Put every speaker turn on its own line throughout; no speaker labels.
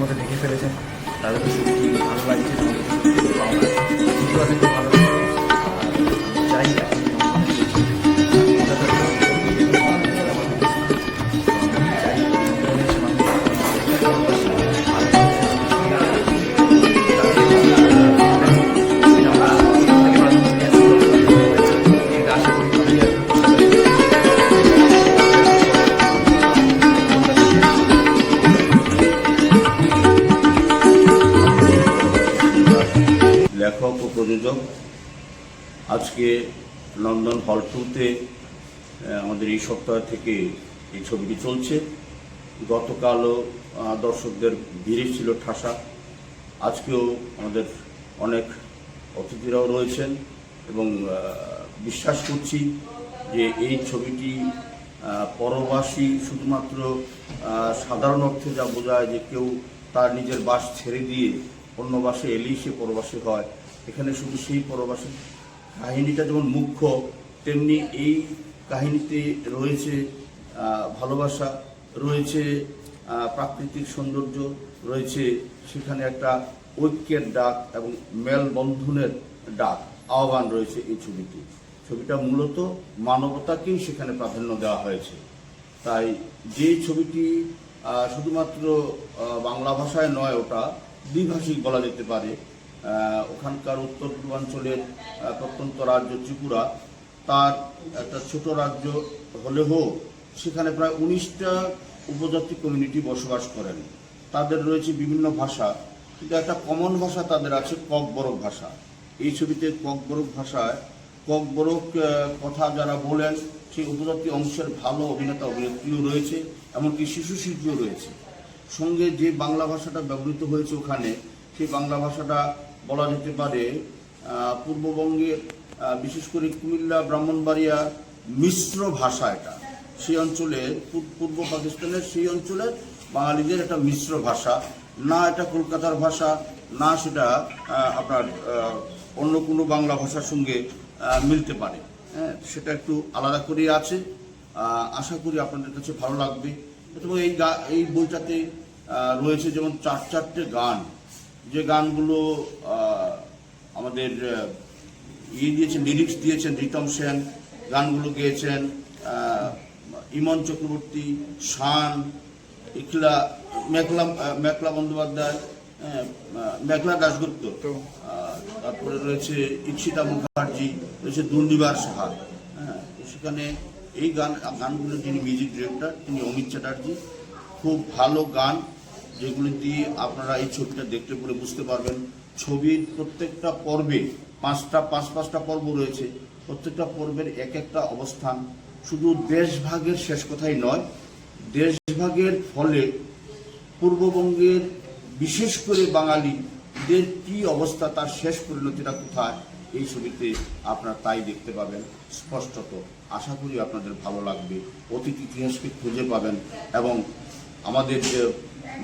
মধ্যে দেখে ফেলেছেন, তাদের তো সত্যি ভালো লাগছে, পাওনা খুব ভালো চাই
লেখক ও প্রযোজক আজকে লন্ডন হল 2-তে আমাদের এই সপ্তাহ থেকে এই ছবিটি চলছে। গতকালও দর্শকদের ভিড় ছিল ঠাসা, আজকেও আমাদের অনেক অতিথিরাও রয়েছেন এবং বিশ্বাস করছি যে এই ছবিটি পরবাসী শুধুমাত্র সাধারণ অর্থে যা বোঝায় যে কেউ তার নিজের বাস ছেড়ে দিয়ে অন্য বাসে এলেই সে পরবাসী হয়, এখানে শুধু সেই পরবাসী কাহিনীটা যেমন মুখ্য, তেমনি এই কাহিনীতে রয়েছে ভালোবাসা, রয়েছে প্রাকৃতিক সৌন্দর্য, রয়েছে সেখানে একটা ঐক্যের ডাক এবং মেলবন্ধনের ডাক, আহ্বান রয়েছে এই ছবিটা মূলত মানবতাকেই সেখানে প্রাধান্য দেওয়া হয়েছে। তাই যে ছবিটি শুধুমাত্র বাংলা ভাষায় নয়, ওটা দ্বিভাষিক বলা যেতে পারে। ওখানকার উত্তর পূর্বাঞ্চলের প্রত্যন্ত রাজ্য ত্রিপুরা, তার একটা ছোট রাজ্য হলেও সেখানে প্রায় 19টা উপজাতি কমিউনিটি বসবাস করেন। তাদের রয়েছে বিভিন্ন ভাষা, কিন্তু একটা কমন ভাষা তাদের আছে, ককবরক ভাষা। এই ছবিতে ককবরক ভাষায় ককবরক কথা যারা বলেন সেই উপজাতি অংশের ভালো অভিনেতা অভিনেত্রীও রয়েছে, এমনকি শিশু শিল্পীও রয়েছে। সঙ্গে যে বাংলা ভাষাটা ব্যবহৃত হয়েছে ওখানে, সেই বাংলা ভাষাটা বলা যেতে পারে পূর্ববঙ্গের বিশেষ করে কুমিল্লা ব্রাহ্মণবাড়িয়া মিশ্র ভাষা। এটা সেই অঞ্চলের পূর্ব পাকিস্তানের সেই অঞ্চলের বাঙালিদের একটা মিশ্র ভাষা, না এটা কলকাতার ভাষা, না সেটা আপনার অন্য কোনো বাংলা ভাষার সঙ্গে মিলতে পারে। হ্যাঁ, সেটা একটু আলাদা করেই আছে। আশা করি আপনাদের কাছে ভালো লাগবে। এবং এই বইটাতে রয়েছে যেমন 4-4টে গান, যে গানগুলো আমাদের দিয়েছেন, লিরিক্স দিয়েছেন রিতম সেন, গানগুলো গেয়েছেন ইমন চক্রবর্তী, শান, ইকলা, মেঘলা বন্দ্যোপাধ্যায়, মেঘলা দাশগুপ্ত, তারপরে রয়েছে ইক্ষিতা মুখার্জি, রয়েছে দুর্নিবার সাহা। হ্যাঁ, সেখানে এই গানগুলো যিনি মিউজিক ডিরেক্টর তিনি অমিত চ্যাটার্জি। খুব ভালো গান, যেগুলি দিয়ে আপনারা এই ছবিটা দেখতে পরে বুঝতে পারবেন। ছবির প্রত্যেকটা পর্বে 5-5টা পর্ব রয়েছে, প্রত্যেকটা পর্বের এক একটা অবস্থান শুধু দেশভাগের শেষ কথাই নয়, দেশভাগের ফলে পূর্ববঙ্গের বিশেষ করে বাঙালিদের কি অবস্থা, তার শেষ পরিণতিটা কোথায়, এই ছবিতে আপনারা তাই দেখতে পাবেন স্পষ্টত। আশা করি আপনাদের ভালো লাগবে। অতীত ইতিহাসকে খুঁজে পাবেন এবং আমাদের যে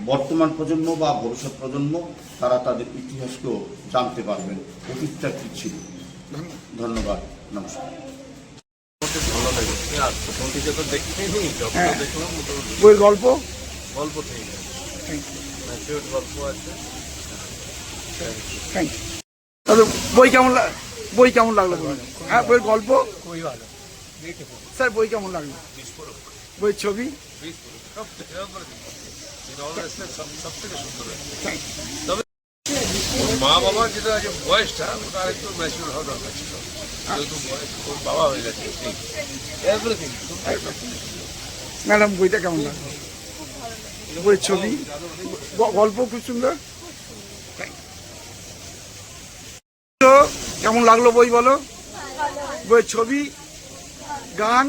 বর্তমান প্রজন্ম বা ভবিষ্যৎ প্রজন্ম, তারা তাদের ইতিহাসকেও জানতে পারবেন, অতীতটা কী ছিল। ধন্যবাদ, নমস্কার।
ভালো লেগেছে, আর প্রথম দিকে তো দেখিনি, যখন দেখলাম
বইয়ের গল্প
ঠিক আছে, ম্যাচিউর গল্প আছে।
Thank you. তবে বই কেমন লাগলো? হ্যাঁ, বইয়ের গল্প
খুবই ভালো
স্যার। বই কেমন লাগলো? বইয়ের ছবি
সব থেকে সুন্দর। তবে মা বাবার যেটা আছে বয়সটা, ওটা আরেকটু ম্যাচিউর হওয়া দরকার ছিল, যেহেতু বয়স ওর বাবা হয়ে গেছে। এভরিথিং।
ম্যাডাম, বইটা কেমন লাগলো? বইয়ের ছবি, গল্প খুব সুন্দর। কেমন লাগলো বই বলো? বইয়ের ছবি, গান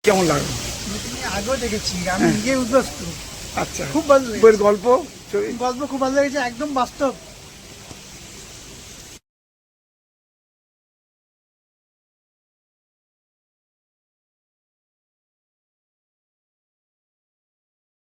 কেমন লাগলো?
আগেও দেখেছি, আমি নিজে উদ্বস্ত।
আচ্ছা,
খুব ভালো।
বইয়ের গল্প
খুব ভালো লেগেছে, একদম বাস্তব।